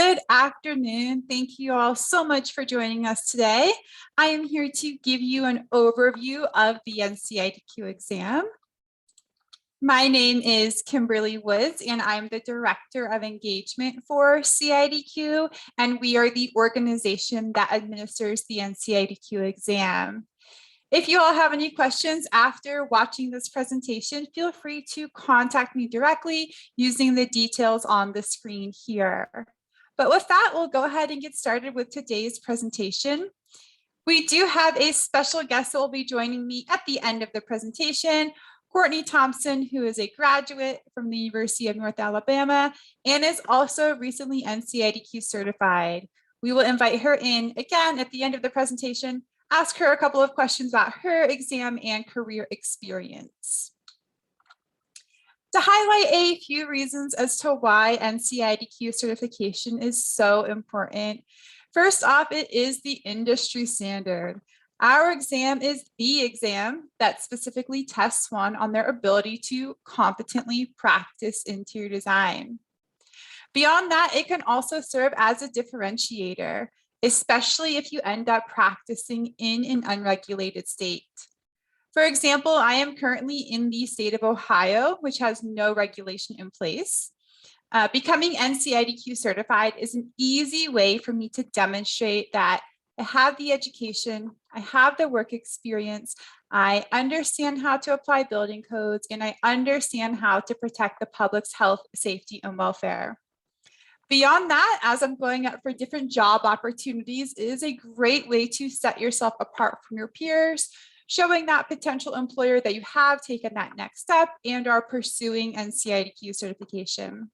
Good afternoon. Thank you all so much for joining us today. I am here to give you an overview of the NCIDQ exam. My name is Kimberly Woods, and I'm the Director of Engagement for CIDQ, and we are the organization that administers the NCIDQ exam. If you all have any questions after watching this presentation, feel free to contact me directly using the details on the screen here. But with that, we'll go ahead and get started with today's presentation. We do have a special guest that will be joining me at the end of the presentation, Courtney Thompson, who is a graduate from the University of North Alabama and is also recently NCIDQ certified. We will invite her in again at the end of the presentation, ask her a couple of questions about her exam and career experience. To highlight a few reasons as to why NCIDQ certification is so important. First off, it is the industry standard. Our exam is the exam that specifically tests one on their ability to competently practice interior design. Beyond that, it can also serve as a differentiator, especially if you end up practicing in an unregulated state. For example, I am currently in the state of Ohio, which has no regulation in place. Becoming NCIDQ certified is an easy way for me to demonstrate that I have the education, I have the work experience, I understand how to apply building codes, and I understand how to protect the public's health, safety, and welfare. Beyond that, as I'm going out for different job opportunities, it is a great way to set yourself apart from your peers, showing that potential employer that you have taken that next step and are pursuing NCIDQ certification.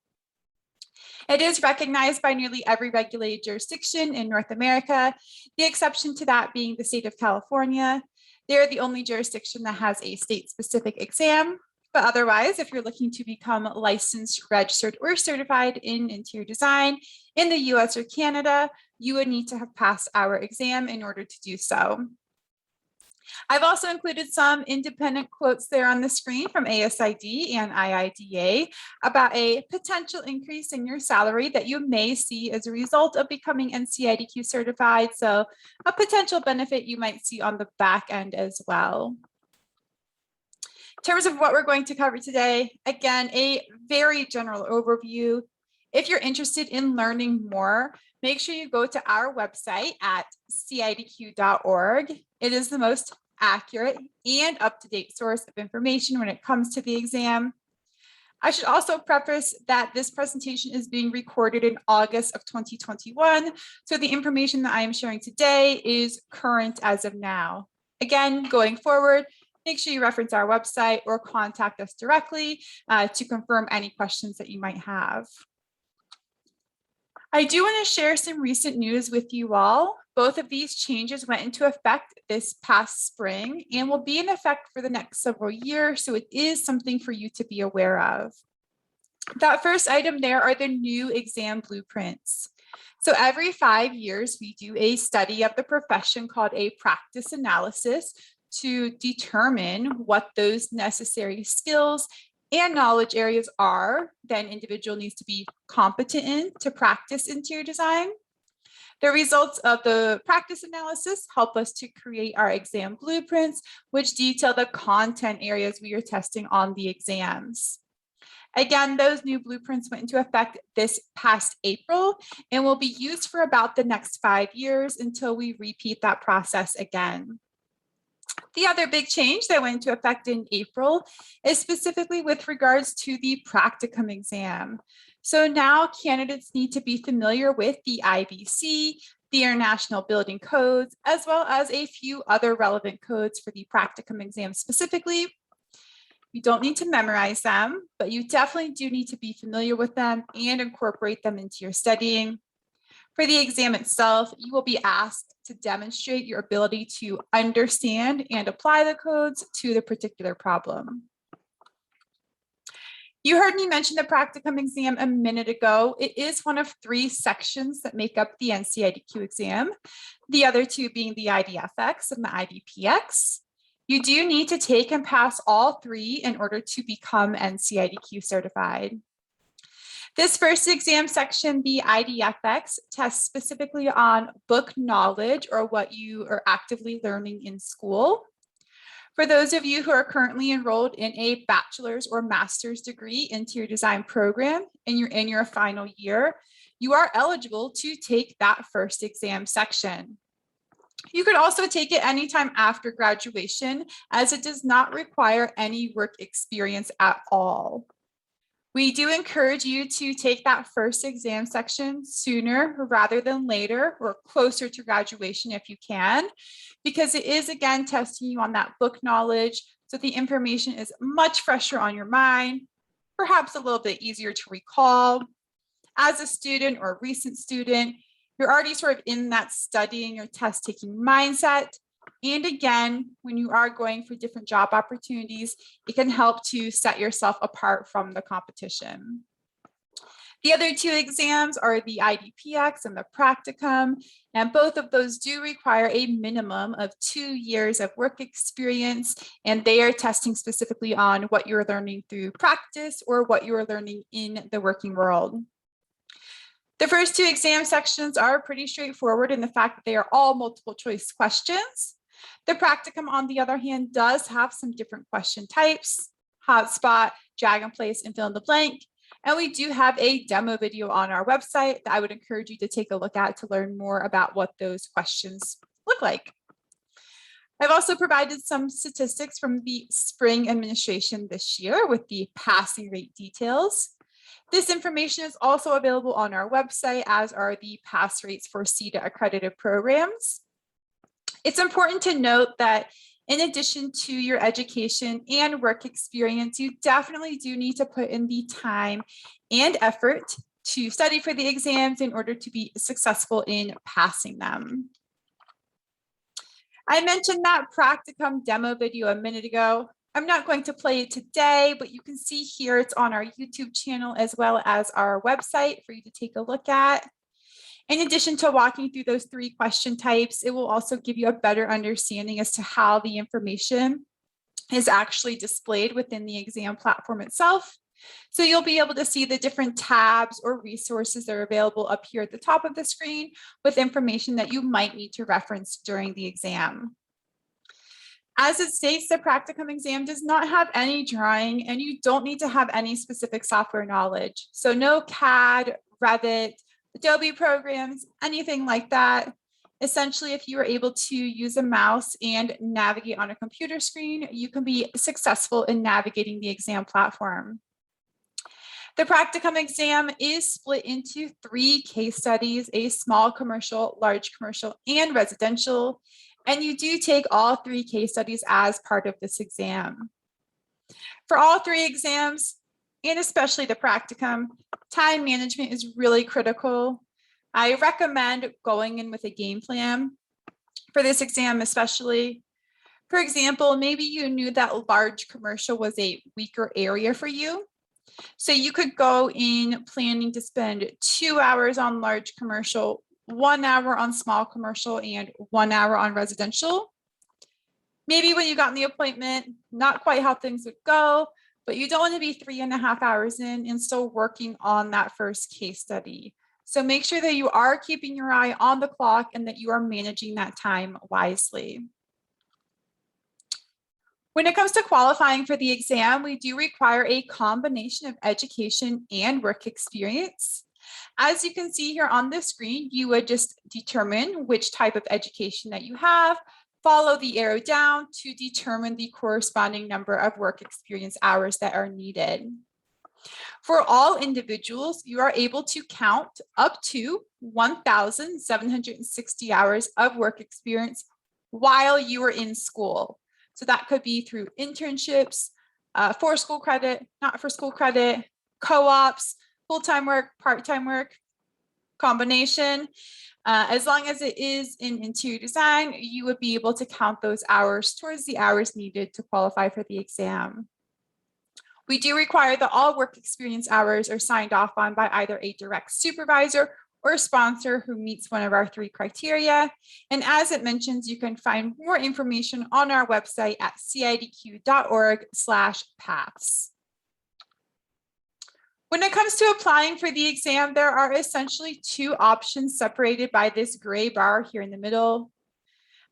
It is recognized by nearly every regulated jurisdiction in North America, the exception to that being the state of California. They're the only jurisdiction that has a state-specific exam. But otherwise, if you're looking to become licensed, registered, or certified in interior design in the US or Canada, you would need to have passed our exam in order to do so. I've also included some independent quotes there on the screen from ASID and IIDA about a potential increase in your salary that you may see as a result of becoming NCIDQ certified. So a potential benefit you might see on the back end as well. In terms of what we're going to cover today, again, a very general overview. If you're interested in learning more, make sure you go to our website at CIDQ.org. It is the most accurate and up-to-date source of information when it comes to the exam. I should also preface that this presentation is being recorded in August of 2021, so the information that I am sharing today is current as of now. Again, going forward, make sure you reference our website or contact us directly to confirm any questions that you might have. I do want to share some recent news with you all. Both of these changes went into effect this past spring and will be in effect for the next several years, so it is something for you to be aware of. That first item there are the new exam blueprints. So every 5 years, we do a study of the profession called a practice analysis to determine what those necessary skills and knowledge areas are that an individual needs to be competent in to practice interior design. The results of the practice analysis help us to create our exam blueprints, which detail the content areas we are testing on the exams. Again, those new blueprints went into effect this past April and will be used for about the next 5 years until we repeat that process again. The other big change that went into effect in April is specifically with regards to the practicum exam. So now candidates need to be familiar with the IBC, the International Building Codes, as well as a few other relevant codes for the practicum exam specifically. You don't need to memorize them, but you definitely do need to be familiar with them and incorporate them into your studying. For the exam itself, you will be asked to demonstrate your ability to understand and apply the codes to the particular problem. You heard me mention the practicum exam a minute ago. It is one of 3 sections that make up the NCIDQ exam, the other 2 being the IDFX and the IDPX. You do need to take and pass all 3 in order to become NCIDQ certified. This first exam section, the IDFX, tests specifically on book knowledge or what you are actively learning in school. For those of you who are currently enrolled in a bachelor's or master's degree interior design program and you're in your final year, you are eligible to take that first exam section. You could also take it anytime after graduation, as it does not require any work experience at all. We do encourage you to take that first exam section sooner rather than later, or closer to graduation if you can, because it is again testing you on that book knowledge, so the information is much fresher on your mind, perhaps a little bit easier to recall. As a student or a recent student, you're already sort of in that studying or test taking mindset. And again, when you are going for different job opportunities, it can help to set yourself apart from the competition. The other two exams are the IDPX and the practicum, and both of those do require a minimum of 2 years of work experience, and they are testing specifically on what you're learning through practice or what you're learning in the working world. The first two exam sections are pretty straightforward in the fact that they are all multiple choice questions. The practicum, on the other hand, does have some different question types: hotspot, drag and place, and fill in the blank. And we do have a demo video on our website that I would encourage you to take a look at to learn more about what those questions look like. I've also provided some statistics from the spring administration this year with the passing rate details. This information is also available on our website, as are the pass rates for CETA accredited programs. It's important to note that in addition to your education and work experience, you definitely do need to put in the time and effort to study for the exams in order to be successful in passing them. I mentioned that practicum demo video a minute ago. I'm not going to play it today, but you can see here it's on our YouTube channel as well as our website for you to take a look at. In addition to walking through those 3 question types, it will also give you a better understanding as to how the information is actually displayed within the exam platform itself. So you'll be able to see the different tabs or resources that are available up here at the top of the screen with information that you might need to reference during the exam. As it states, the practicum exam does not have any drawing, and you don't need to have any specific software knowledge. So no CAD, Revit, Adobe programs, anything like that. Essentially, if you are able to use a mouse and navigate on a computer screen, you can be successful in navigating the exam platform. The practicum exam is split into 3 case studies: a small commercial, large commercial, and residential. And you do take all 3 case studies as part of this exam. For all 3 exams, and especially the practicum, time management is really critical. I recommend going in with a game plan for this exam especially. For example, maybe you knew that large commercial was a weaker area for you. So you could go in planning to spend 2 hours on large commercial, 1 hour on small commercial, and 1 hour on residential. Maybe when you got in the appointment, not quite how things would go, but you don't want to be 3.5 hours in and still working on that first case study. So make sure that you are keeping your eye on the clock and that you are managing that time wisely. When it comes to qualifying for the exam, we do require a combination of education and work experience. As you can see here on the screen, you would just determine which type of education that you have, follow the arrow down to determine the corresponding number of work experience hours that are needed. For all individuals, you are able to count up to 1,760 hours of work experience while you are in school. So that could be through internships, for school credit, not for school credit, co-ops, full-time work, part-time work, combination. As long as it is in interior design, you would be able to count those hours towards the hours needed to qualify for the exam. We do require that all work experience hours are signed off on by either a direct supervisor or a sponsor who meets one of our 3 criteria. And as it mentions, you can find more information on our website at cidq.org/paths. When it comes to applying for the exam, there are essentially two options separated by this gray bar here in the middle.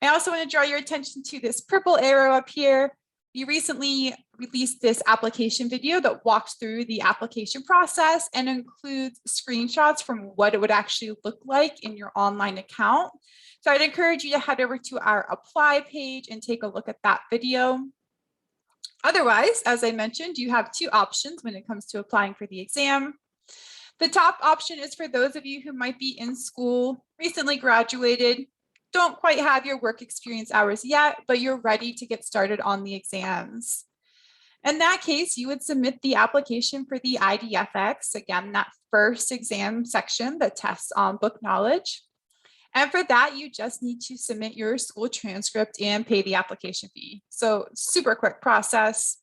I also want to draw your attention to this purple arrow up here. We recently released this application video that walks through the application process and includes screenshots from what it would actually look like in your online account. So I'd encourage you to head over to our apply page and take a look at that video. Otherwise, as I mentioned, you have two options when it comes to applying for the exam. The top option is for those of you who might be in school, recently graduated, don't quite have your work experience hours yet, but you're ready to get started on the exams. In that case, you would submit the application for the IDFX, again, that first exam section that tests on book knowledge. And for that, you just need to submit your school transcript and pay the application fee. So super quick process.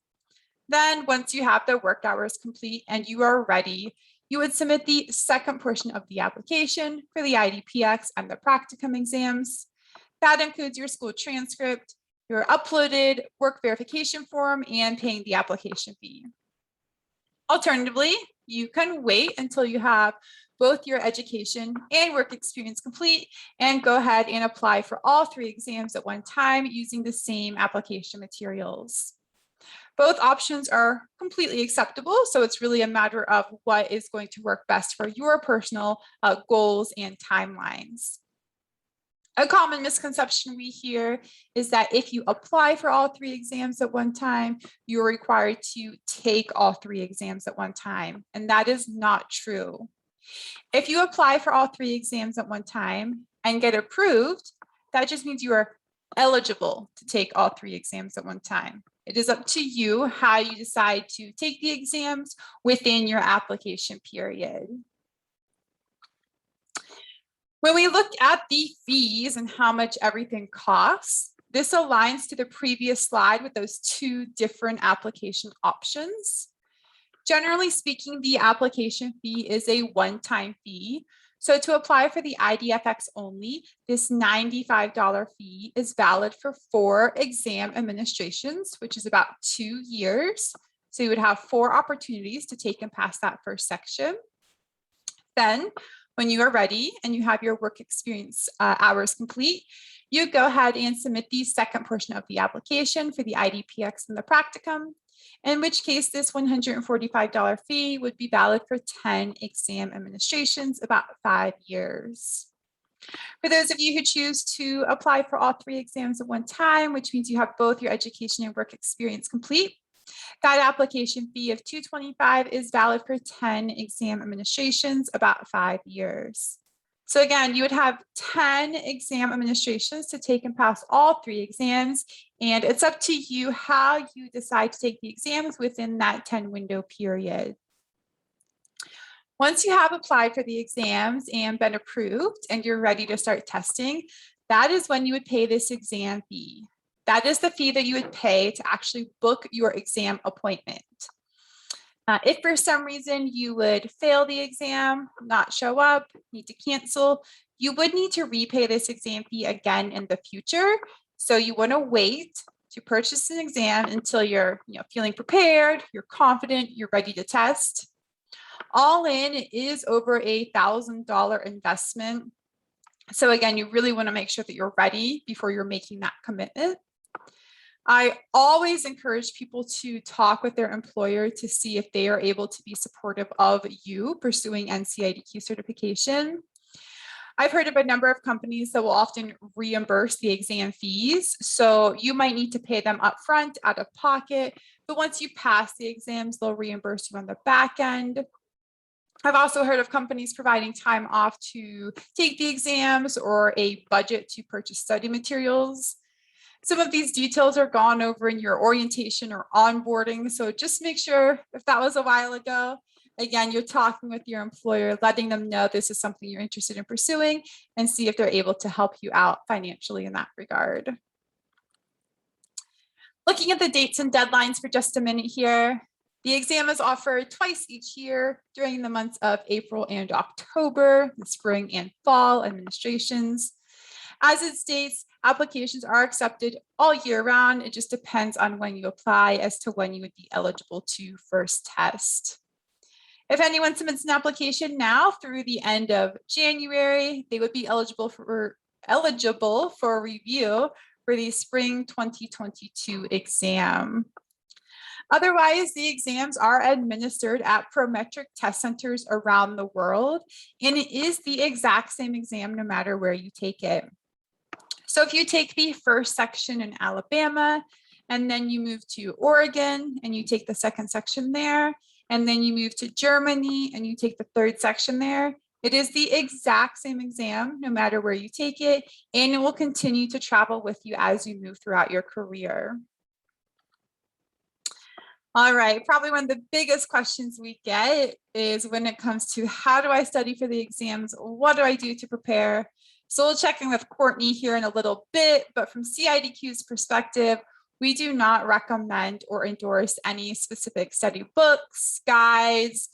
Then once you have the work hours complete and you are ready, you would submit the second portion of the application for the IDPX and the practicum exams. That includes your school transcript, your uploaded work verification form, and paying the application fee. Alternatively, you can wait until you have both your education and work experience complete and go ahead and apply for all three exams at one time using the same application materials. Both options are completely acceptable, so it's really a matter of what is going to work best for your personal goals and timelines. A common misconception we hear is that if you apply for all three exams at one time, you're required to take all three exams at one time, and that is not true. If you apply for all three exams at one time and get approved, that just means you are eligible to take all three exams at one time. It is up to you how you decide to take the exams within your application period. When we look at the fees and how much everything costs, this aligns to the previous slide with those two different application options. Generally speaking, the application fee is a one-time fee. So to apply for the IDFX only, this $95 fee is valid for 4 exam administrations, which is about 2 years. So you would have 4 opportunities to take and pass that first section. Then, when you are ready and you have your work experience hours complete, you go ahead and submit the second portion of the application for the IDPX and the practicum, in which case this $145 fee would be valid for 10 exam administrations, about 5 years. For those of you who choose to apply for all 3 exams at one time, which means you have both your education and work experience complete, that application fee of $225 is valid for 10 exam administrations, about 5 years. So again, you would have 10 exam administrations to take and pass all 3 exams, and it's up to you how you decide to take the exams within that 10 window period. Once you have applied for the exams and been approved and you're ready to start testing, that is when you would pay this exam fee. That is the fee that you would pay to actually book your exam appointment. If for some reason you would fail the exam, not show up, need to cancel, you would need to repay this exam fee again in the future. So you want to wait to purchase an exam until you're feeling prepared, you're confident, you're ready to test. All in, it is over $1,000 investment. So again, you really want to make sure that you're ready before you're making that commitment. I always encourage people to talk with their employer to see if they are able to be supportive of you pursuing NCIDQ certification. I've heard of a number of companies that will often reimburse the exam fees. So you might need to pay them upfront out of pocket, but once you pass the exams, they'll reimburse you on the back end. I've also heard of companies providing time off to take the exams or a budget to purchase study materials. Some of these details are gone over in your orientation or onboarding, so just make sure if that was a while ago, again, you're talking with your employer, letting them know this is something you're interested in pursuing and see if they're able to help you out financially in that regard. Looking at the dates and deadlines for just a minute here, the exam is offered twice each year during the months of April and October, the spring and fall administrations. As it states, applications are accepted all year round. It just depends on when you apply as to when you would be eligible to first test. If anyone submits an application now through the end of January, they would be eligible for review for the spring 2022 exam. Otherwise, the exams are administered at Prometric test centers around the world, and it is the exact same exam no matter where you take it. So if you take the first section in Alabama, and then you move to Oregon, and you take the second section there, and then you move to Germany, and you take the third section there, it is the exact same exam no matter where you take it, and it will continue to travel with you as you move throughout your career. All right, probably one of the biggest questions we get is when it comes to how do I study for the exams? What do I do to prepare? So we'll check in with Courtney here in a little bit, but from CIDQ's perspective, we do not recommend or endorse any specific study books, guides,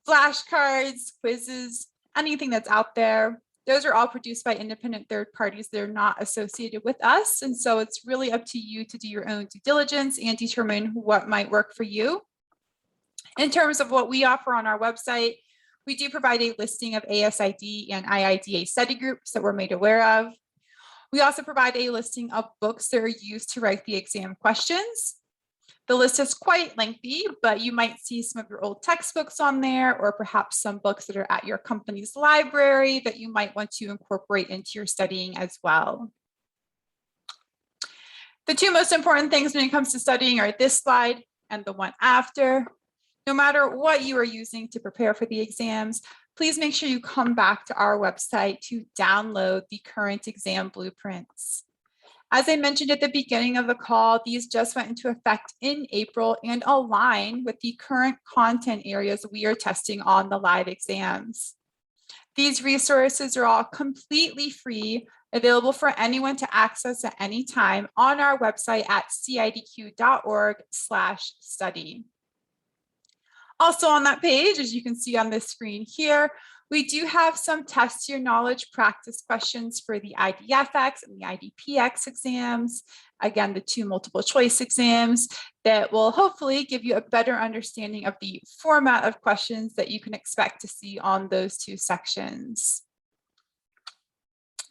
flashcards, quizzes, anything that's out there. Those are all produced by independent third parties that are not associated with us. And so it's really up to you to do your own due diligence and determine what might work for you. In terms of what we offer on our website, we do provide a listing of ASID and IIDA study groups that we're made aware of. We also provide a listing of books that are used to write the exam questions. The list is quite lengthy, but you might see some of your old textbooks on there, or perhaps some books that are at your company's library that you might want to incorporate into your studying as well. The two most important things when it comes to studying are this slide and the one after. No matter what you are using to prepare for the exams, please make sure you come back to our website to download the current exam blueprints. As I mentioned at the beginning of the call, these just went into effect in April and align with the current content areas we are testing on the live exams. These resources are all completely free, available for anyone to access at any time on our website at cidq.org/study. Also on that page, as you can see on this screen here, we do have some test your knowledge practice questions for the IDFX and the IDPX exams. Again, the two multiple choice exams that will hopefully give you a better understanding of the format of questions that you can expect to see on those two sections.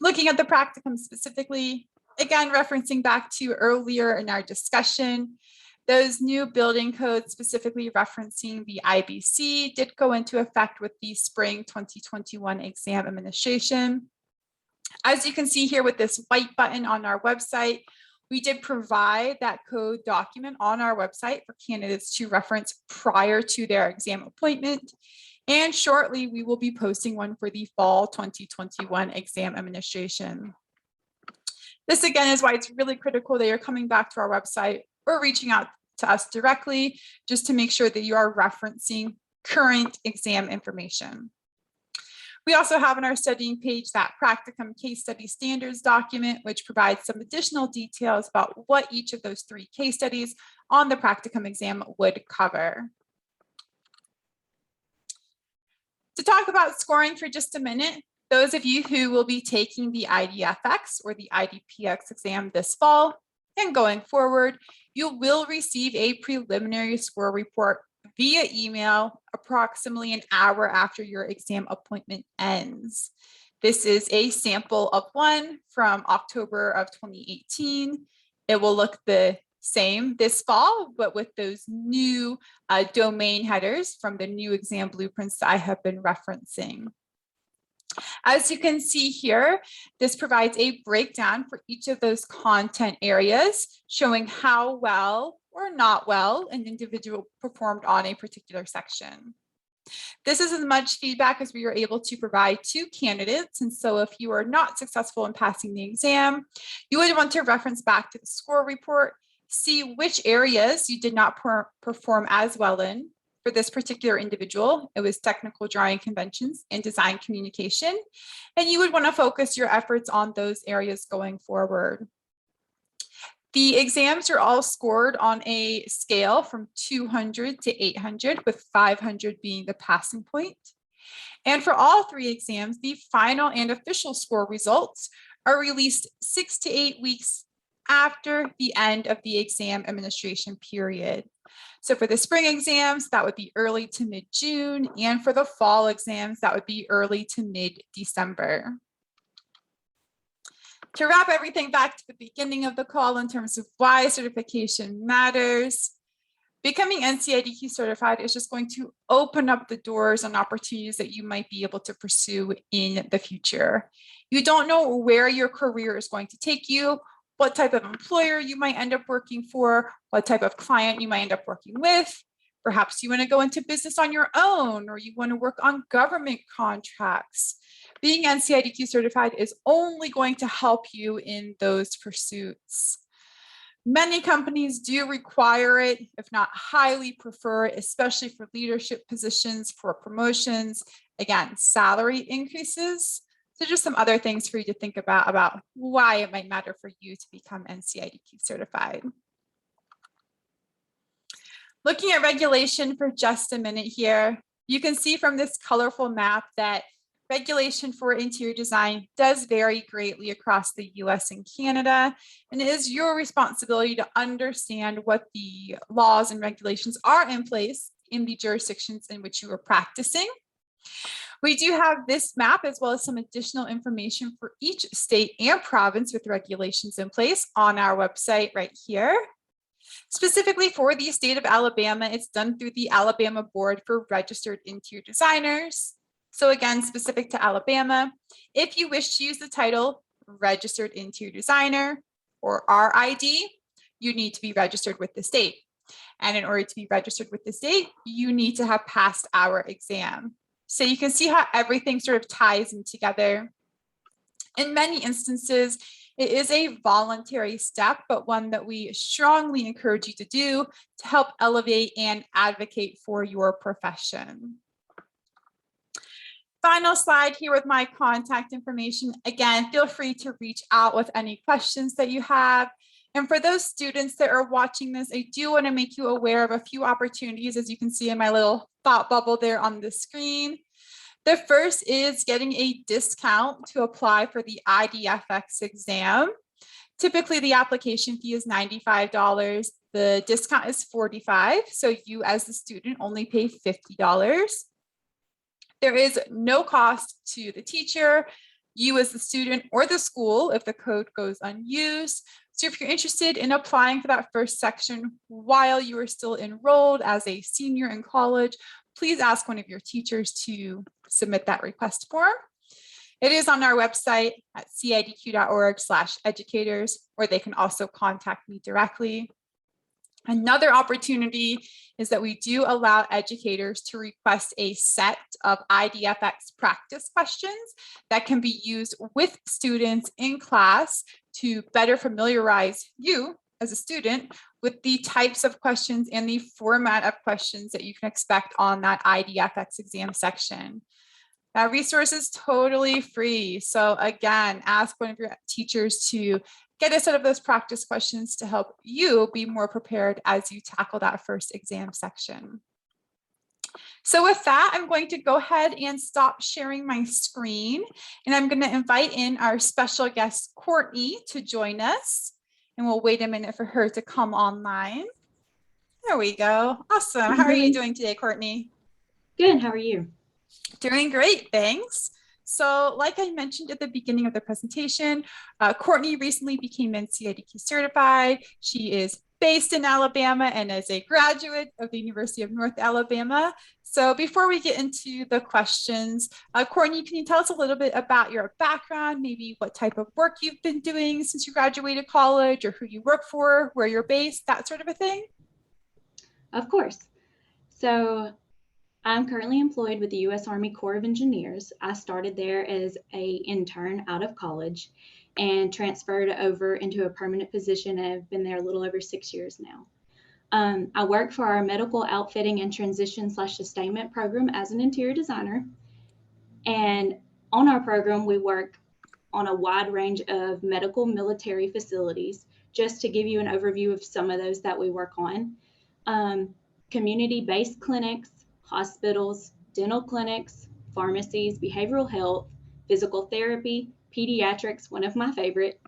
Looking at the practicum specifically, again, referencing back to earlier in our discussion, those new building codes, specifically referencing the IBC, did go into effect with the spring 2021 exam administration. As you can see here with this white button on our website, we did provide that code document on our website for candidates to reference prior to their exam appointment. And shortly, we will be posting one for the fall 2021 exam administration. This again is why it's really critical that you're coming back to our website or reaching out to us directly, just to make sure that you are referencing current exam information. We also have on our studying page that practicum case study standards document, which provides some additional details about what each of those 3 case studies on the practicum exam would cover. To talk about scoring for just a minute, those of you who will be taking the IDFX or the IDPX exam this fall and going forward, you will receive a preliminary score report via email approximately an hour after your exam appointment ends. This is a sample of one from October of 2018. It will look the same this fall, but with those new domain headers from the new exam blueprints that I have been referencing. As you can see here, this provides a breakdown for each of those content areas, showing how well or not well an individual performed on a particular section. This is as much feedback as we are able to provide to candidates. And so if you are not successful in passing the exam, you would want to reference back to the score report, see which areas you did not perform as well in. For this particular individual, it was technical drawing conventions and design communication. And you would want to focus your efforts on those areas going forward. The exams are all scored on a scale from 200 to 800, with 500 being the passing point. And for all 3 exams, the final and official score results are released 6 to 8 weeks after the end of the exam administration period. So for the spring exams, that would be early to mid-June, and for the fall exams, that would be early to mid-December. To wrap everything back to the beginning of the call in terms of why certification matters, becoming NCIDQ certified is just going to open up the doors and opportunities that you might be able to pursue in the future. You don't know where your career is going to take you, what type of employer you might end up working for, what type of client you might end up working with. Perhaps you want to go into business on your own, or you want to work on government contracts. Being NCIDQ certified is only going to help you in those pursuits. Many companies do require it, if not highly prefer it, especially for leadership positions, for promotions, again, salary increases. So just some other things for you to think about why it might matter for you to become NCIDQ certified. Looking at regulation for just a minute here, you can see from this colorful map that regulation for interior design does vary greatly across the US and Canada, and it is your responsibility to understand what the laws and regulations are in place in the jurisdictions in which you are practicing. We do have this map as well as some additional information for each state and province with regulations in place on our website right here. Specifically for the state of Alabama, it's done through the Alabama Board for Registered Interior Designers. So again, specific to Alabama, if you wish to use the title Registered Interior Designer or RID, you need to be registered with the state. And in order to be registered with the state, you need to have passed our exam. So you can see how everything sort of ties in together. In many instances, it is a voluntary step, but one that we strongly encourage you to do to help elevate and advocate for your profession. Final slide here with my contact information. Again, feel free to reach out with any questions that you have. And for those students that are watching this, I do want to make you aware of a few opportunities, as you can see in my little thought bubble there on the screen. The first is getting a discount to apply for the IDFX exam. Typically, the application fee is $95. The discount is $45. So you as the student only pay $50. There is no cost to the teacher, you as the student, or the school if the code goes unused. So if you're interested in applying for that first section while you are still enrolled as a senior in college, please ask one of your teachers to submit that request form. It is on our website at cidq.org/educators, or they can also contact me directly. Another opportunity is that we do allow educators to request a set of IDFX practice questions that can be used with students in class to better familiarize you as a student with the types of questions and the format of questions that you can expect on that IDFX exam section. That resource is totally free. So again, ask one of your teachers to get a set of those practice questions to help you be more prepared as you tackle that first exam section. So with that, I'm going to go ahead and stop sharing my screen, and I'm going to invite in our special guest, Courtney, to join us. And we'll wait a minute for her to come online. There we go. Awesome. How are you doing today, Courtney? Good. How are you? Doing great, thanks. So like I mentioned at the beginning of the presentation, Courtney recently became NCIDQ certified. She is based in Alabama and is a graduate of the University of North Alabama. So before we get into the questions, Courtney, can you tell us a little bit about your background, maybe what type of work you've been doing since you graduated college, or who you work for, where you're based, that sort of a thing? Of course. So I'm currently employed with the U.S. Army Corps of Engineers. I started there as an intern out of college and transferred over into a permanent position, and I've been there a little over 6 years now. I work for our medical outfitting and transition/sustainment program as an interior designer. And on our program, we work on a wide range of medical military facilities. Just to give you an overview of some of those that we work on, community-based clinics, hospitals, dental clinics, pharmacies, behavioral health, physical therapy, pediatrics, one of my favorite,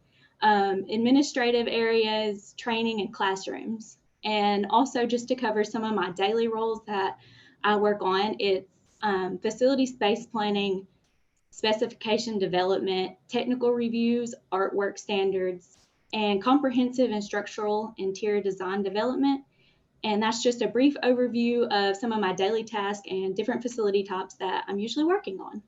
administrative areas, training, and classrooms. And also just to cover some of my daily roles that I work on, it's facility space planning, specification development, technical reviews, artwork standards, and comprehensive and structural interior design development. And that's just a brief overview of some of my daily tasks and different facility types that I'm usually working on.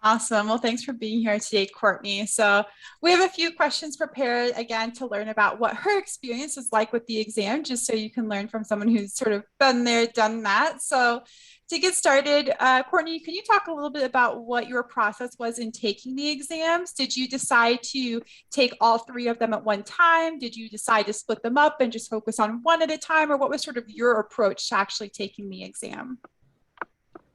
Awesome. Well, thanks for being here today, Courtney. So we have a few questions prepared again to learn about what her experience is like with the exam, just so you can learn from someone who's sort of been there, done that. So to get started, Courtney, can you talk a little bit about what your process was in taking the exams? Did you decide to take all three of them at one time? Did you decide to split them up and just focus on one at a time? Or what was sort of your approach to actually taking the exam?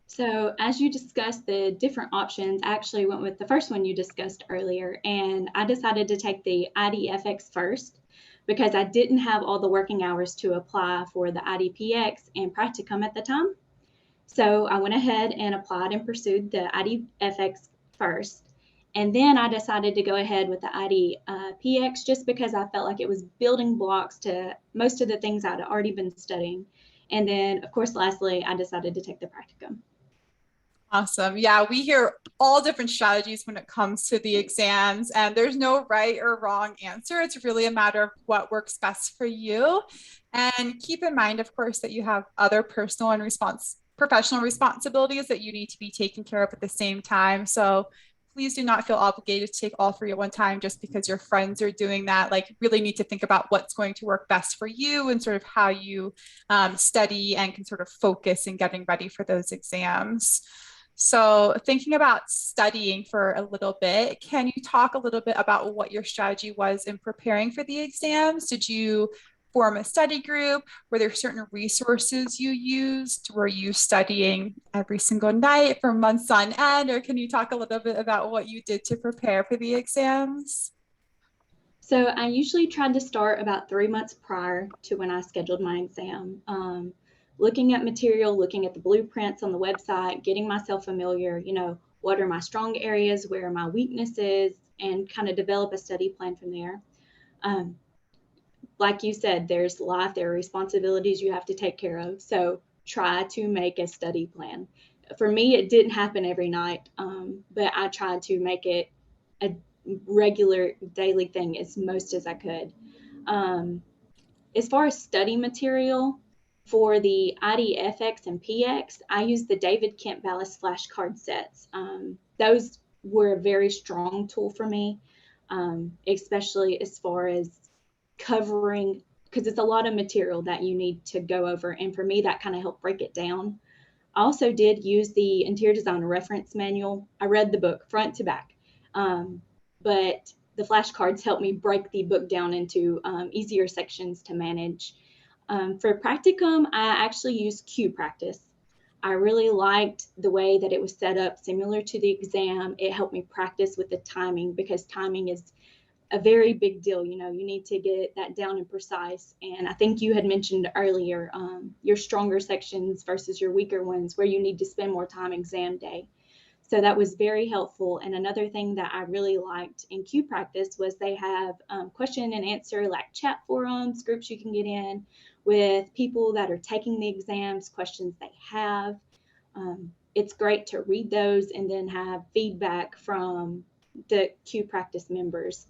So as you discussed the different options, I actually went with the first one you discussed earlier, and I decided to take the IDFX first because I didn't have all the working hours to apply for the IDPX and practicum at the time. So I went ahead and applied and pursued the IDFX first. And then I decided to go ahead with the IDPX just because I felt like it was building blocks to most of the things I'd already been studying. And then, of course, lastly, I decided to take the practicum. Awesome. Yeah, we hear all different strategies when it comes to the exams, and there's no right or wrong answer. It's really a matter of what works best for you. And keep in mind, of course, that you have other personal and professional responsibilities that you need to be taken care of at the same time. So please do not feel obligated to take all three at one time just because your friends are doing that. Like, really need to think about what's going to work best for you and sort of how you study and can sort of focus in getting ready for those exams. So thinking about studying for a little bit, can you talk a little bit about what your strategy was in preparing for the exams? Did you form a study group? Were there certain resources you used? Were you studying every single night for months on end? Or can you talk a little bit about what you did to prepare for the exams? So I usually tried to start about 3 months prior to when I scheduled my exam. Looking at material, looking at the blueprints on the website, getting myself familiar, what are my strong areas, where are my weaknesses, and kind of develop a study plan from there. Um, like you said, there's life, there are responsibilities you have to take care of. So try to make a study plan. For me, it didn't happen every night, but I tried to make it a regular daily thing as most as I could. Um, as far as study material, for the IDFX and PX, I used the David Kemp Ballast flashcard sets. Those were a very strong tool for me, especially as far as covering, because it's a lot of material that you need to go over. And for me, that kind of helped break it down. I also did use the Interior Design Reference Manual. I read the book front to back, but the flashcards helped me break the book down into easier sections to manage. For practicum, I actually used Q Practice. I really liked the way that it was set up, similar to the exam. It helped me practice with the timing because timing is a very big deal. You need to get that down and precise. And I think you had mentioned earlier your stronger sections versus your weaker ones where you need to spend more time exam day. So that was very helpful. And another thing that I really liked in Q Practice was they have question and answer, like chat forums, groups you can get in with people that are taking the exams, questions they have. It's great to read those and then have feedback from the Q Practice members.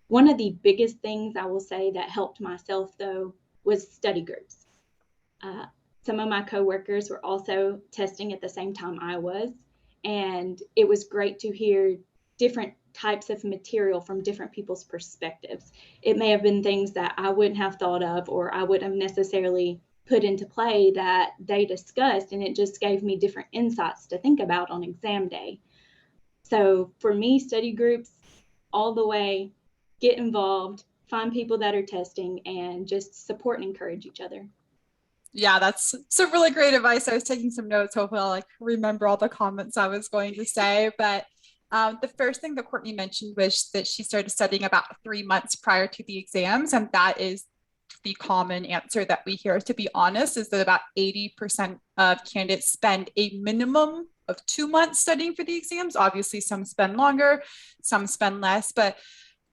One of the biggest things I will say that helped myself, though, was study groups. Some of my coworkers were also testing at the same time I was, and it was great to hear different types of material from different people's perspectives. It may have been things that I wouldn't have thought of or I wouldn't have necessarily put into play that they discussed, and it just gave me different insights to think about on exam day. So for me, study groups all the way, get involved, find people that are testing, and just support and encourage each other. Yeah, that's some really great advice. I was taking some notes. Hopefully I'll remember all the comments I was going to say. But the first thing that Courtney mentioned was that she started studying about 3 months prior to the exams. And that is the common answer that we hear, to be honest, is that about 80% of candidates spend a minimum of 2 months studying for the exams. Obviously, some spend longer, some spend less, but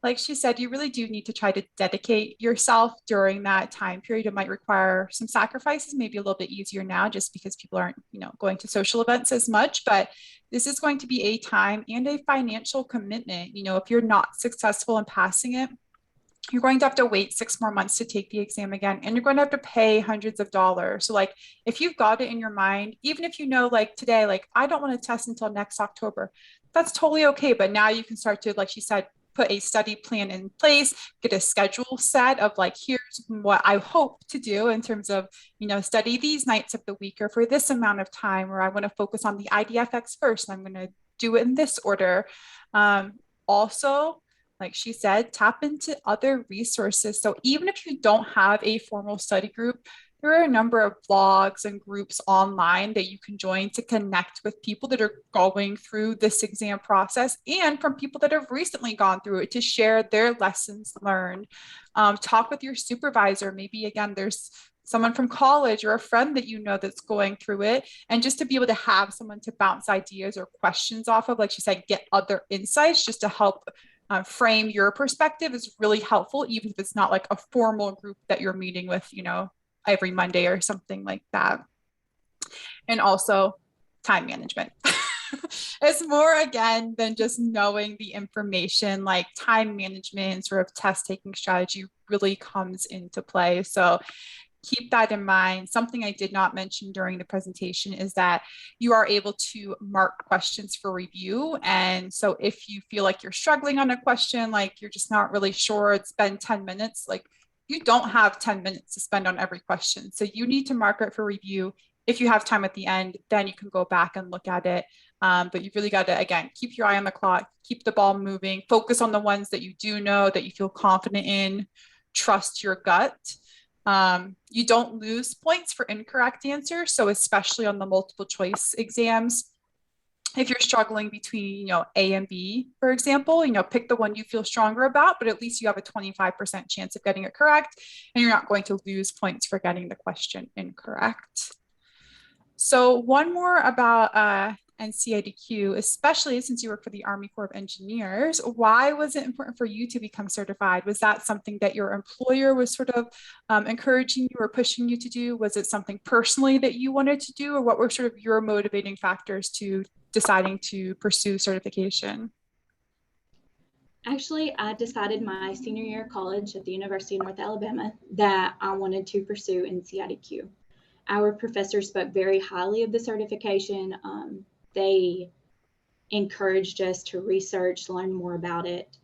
like she said, you really do need to try to dedicate yourself during that time period. It might require some sacrifices, maybe a little bit easier now just because people aren't, going to social events as much, but this is going to be a time and a financial commitment. If you're not successful in passing it, you're going to have to wait 6 more months to take the exam again, and you're going to have to pay hundreds of dollars. So like, if you've got it in your mind, even if like today, like I don't want to test until next October, that's totally okay. But now you can start to, like she said, put a study plan in place, get a schedule set of like, here's what I hope to do in terms of, study these nights of the week or for this amount of time, or I want to focus on the IDFX first, and I'm going to do it in this order. Also, like she said, tap into other resources. So even if you don't have a formal study group, there are a number of blogs and groups online that you can join to connect with people that are going through this exam process, and from people that have recently gone through it to share their lessons learned. Talk with your supervisor. Maybe again, there's someone from college or a friend that that's going through it, and just to be able to have someone to bounce ideas or questions off of, like she said, get other insights just to help frame your perspective is really helpful, even if it's not like a formal group that you're meeting with, every Monday or something like that. And also time management. It's more again than just knowing the information, like time management, sort of test taking strategy really comes into play. So keep that in mind. Something I did not mention during the presentation is that you are able to mark questions for review. And so if you feel like you're struggling on a question, like you're just not really sure, it's been 10 minutes, like you don't have 10 minutes to spend on every question. So you need to mark it for review. If you have time at the end, then you can go back and look at it. But you've really got to, again, keep your eye on the clock, keep the ball moving, focus on the ones that you do know, that you feel confident in, trust your gut. You don't lose points for incorrect answers. So especially on the multiple choice exams, if you're struggling between, A and B, for example, pick the one you feel stronger about, but at least you have a 25% chance of getting it correct, and you're not going to lose points for getting the question incorrect. So one more about NCIDQ, especially since you work for the Army Corps of Engineers. Why was it important for you to become certified? Was that something that your employer was sort of encouraging you or pushing you to do? Was it something personally that you wanted to do, or what were sort of your motivating factors to deciding to pursue certification? Actually, I decided my senior year of college at the University of North Alabama that I wanted to pursue NCIDQ. Our professors spoke very highly of the certification. They encouraged us to research, learn more about it.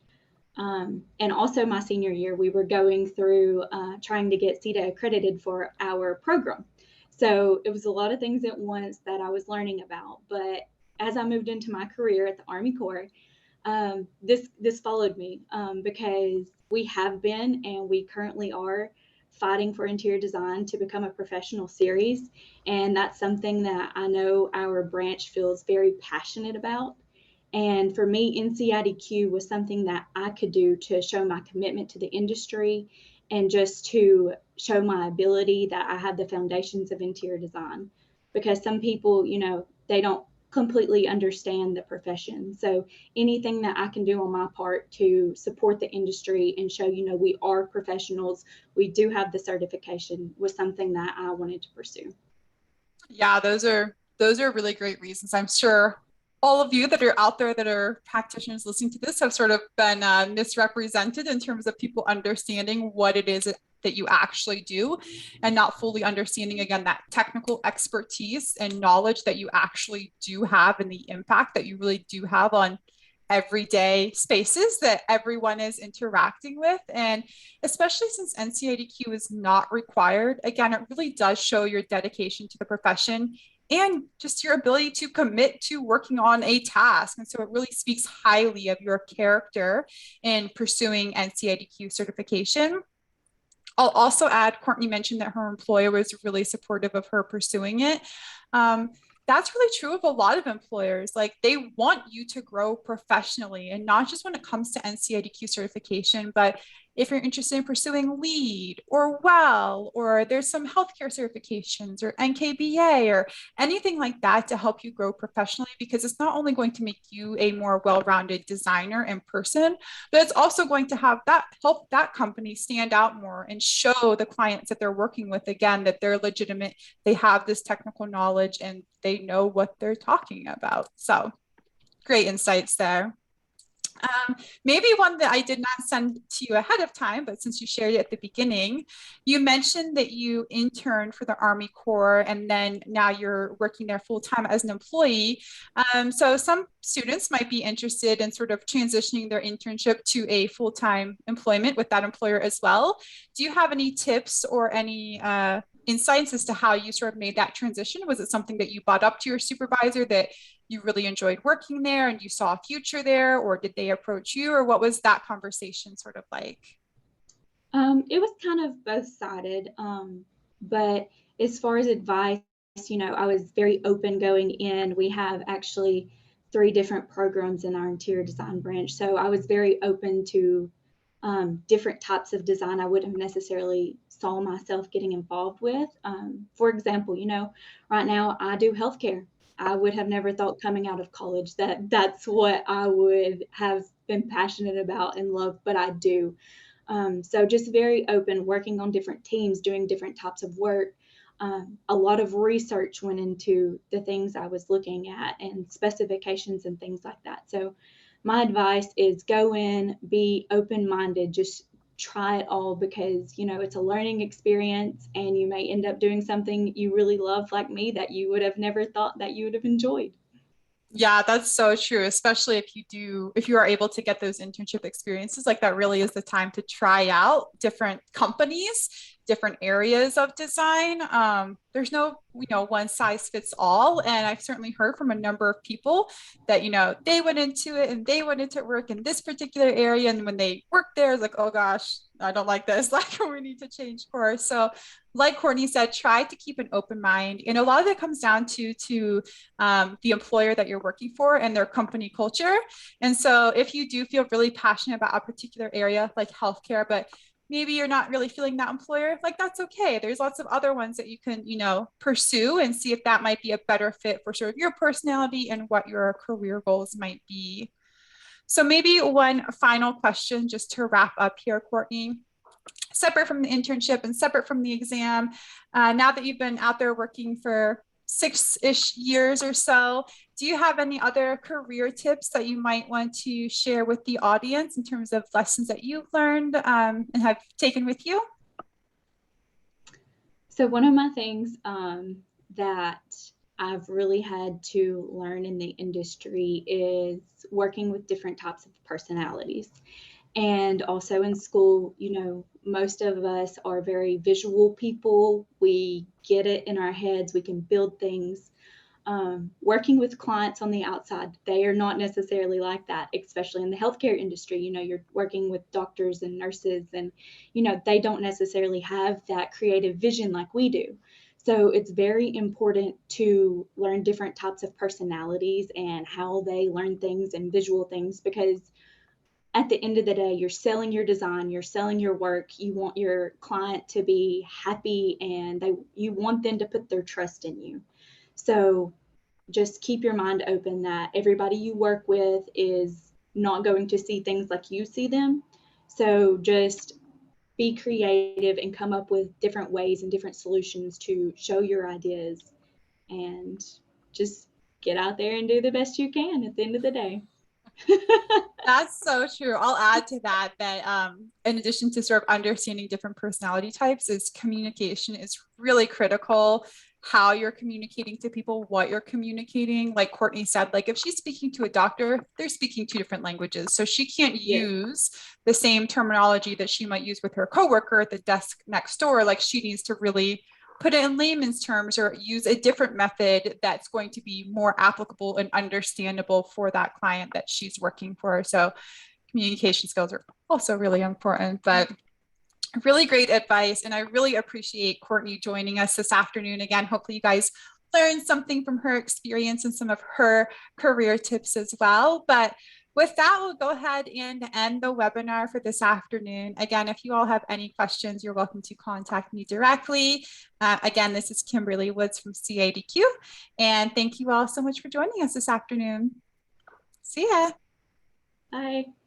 And also my senior year, we were going through trying to get CETA accredited for our program. So it was a lot of things at once that I was learning about. But as I moved into my career at the Army Corps, this followed me because we have been and we currently are fighting for interior design to become a professional series. And that's something that I know our branch feels very passionate about. And for me, NCIDQ was something that I could do to show my commitment to the industry and just to show my ability that I have the foundations of interior design. Because some people, they don't completely understand the profession. So anything that I can do on my part to support the industry and show, we are professionals, we do have the certification, was something that I wanted to pursue. Yeah, those are really great reasons. I'm sure all of you that are out there that are practitioners listening to this have sort of been misrepresented in terms of people understanding what it is that you actually do, and not fully understanding, again, that technical expertise and knowledge that you actually do have, and the impact that you really do have on everyday spaces that everyone is interacting with. And especially since NCIDQ is not required, again, it really does show your dedication to the profession and just your ability to commit to working on a task. And so it really speaks highly of your character in pursuing NCIDQ certification. I'll also add, Courtney mentioned that her employer was really supportive of her pursuing it. That's really true of a lot of employers. Like, they want you to grow professionally, and not just when it comes to NCIDQ certification, but if you're interested in pursuing LEAD or WELL, or there's some healthcare certifications or NKBA or anything like that to help you grow professionally, because it's not only going to make you a more well-rounded designer in person, but it's also going to have that help that company stand out more and show the clients that they're working with, again, that they're legitimate, they have this technical knowledge, and they know what they're talking about. So great insights there. Maybe one that I did not send to you ahead of time, but since you shared it at the beginning, you mentioned that you interned for the Army Corps and then now you're working there full time as an employee. So some students might be interested in sort of transitioning their internship to a full time employment with that employer as well. Do you have any tips or any insights as to how you sort of made that transition? Was it something that you brought up to your supervisor that you really enjoyed working there and you saw a future there, or did they approach you, or what was that conversation sort of like? It was kind of both-sided, but as far as advice, I was very open going in. We have actually 3 different programs in our interior design branch, so I was very open to different types of design I wouldn't have necessarily saw myself getting involved with. For example, right now I do healthcare. I would have never thought coming out of college that that's what I would have been passionate about and love, but I do. So just very open, working on different teams, doing different types of work. A lot of research went into the things I was looking at and specifications and things like that. So my advice is go in, be open-minded, just try it all, because it's a learning experience and you may end up doing something you really love, like me, that you would have never thought that you would have enjoyed. Yeah, that's so true, especially if you are able to get those internship experiences, like that really is the time to try out different companies, different areas of design. There's no, one size fits all. And I've certainly heard from a number of people that, they went into it and they wanted to work in this particular area. And when they worked there, it's like, oh gosh, I don't like this. Like, we need to change course. So like Courtney said, try to keep an open mind. And a lot of it comes down to the employer that you're working for and their company culture. And so if you do feel really passionate about a particular area like healthcare, but maybe you're not really feeling that employer, like that's okay. There's lots of other ones that you can, pursue and see if that might be a better fit for sort of your personality and what your career goals might be. So maybe one final question just to wrap up here, Courtney. Separate from the internship and separate from the exam, now that you've been out there working for 6-ish years or so, do you have any other career tips that you might want to share with the audience in terms of lessons that you've learned and have taken with you? So one of my things that I've really had to learn in the industry is working with different types of personalities. And also in school, most of us are very visual people. We get it in our heads. We can build things. Working with clients on the outside, they are not necessarily like that, especially in the healthcare industry. You're working with doctors and nurses, and, they don't necessarily have that creative vision like we do. So it's very important to learn different types of personalities and how they learn things and visual things, because at the end of the day, you're selling your design, you're selling your work. You want your client to be happy, and you want them to put their trust in you. So just keep your mind open that everybody you work with is not going to see things like you see them. So just be creative and come up with different ways and different solutions to show your ideas, and just get out there and do the best you can at the end of the day. That's so true. I'll add to that in addition to sort of understanding different personality types, is communication is really critical. How you're communicating to people, what you're communicating. Like Courtney said, like if she's speaking to a doctor, they're speaking 2 different languages. So she can't use the same terminology that she might use with her coworker at the desk next door. Like she needs to really put it in layman's terms or use a different method that's going to be more applicable and understandable for that client that she's working for. So communication skills are also really important, but really great advice. And I really appreciate Courtney joining us this afternoon. Again, hopefully you guys learned something from her experience and some of her career tips as well. But with that, we'll go ahead and end the webinar for this afternoon. Again, if you all have any questions, you're welcome to contact me directly. Again, this is Kimberly Woods from CIDQ, and thank you all so much for joining us this afternoon. See ya. Bye.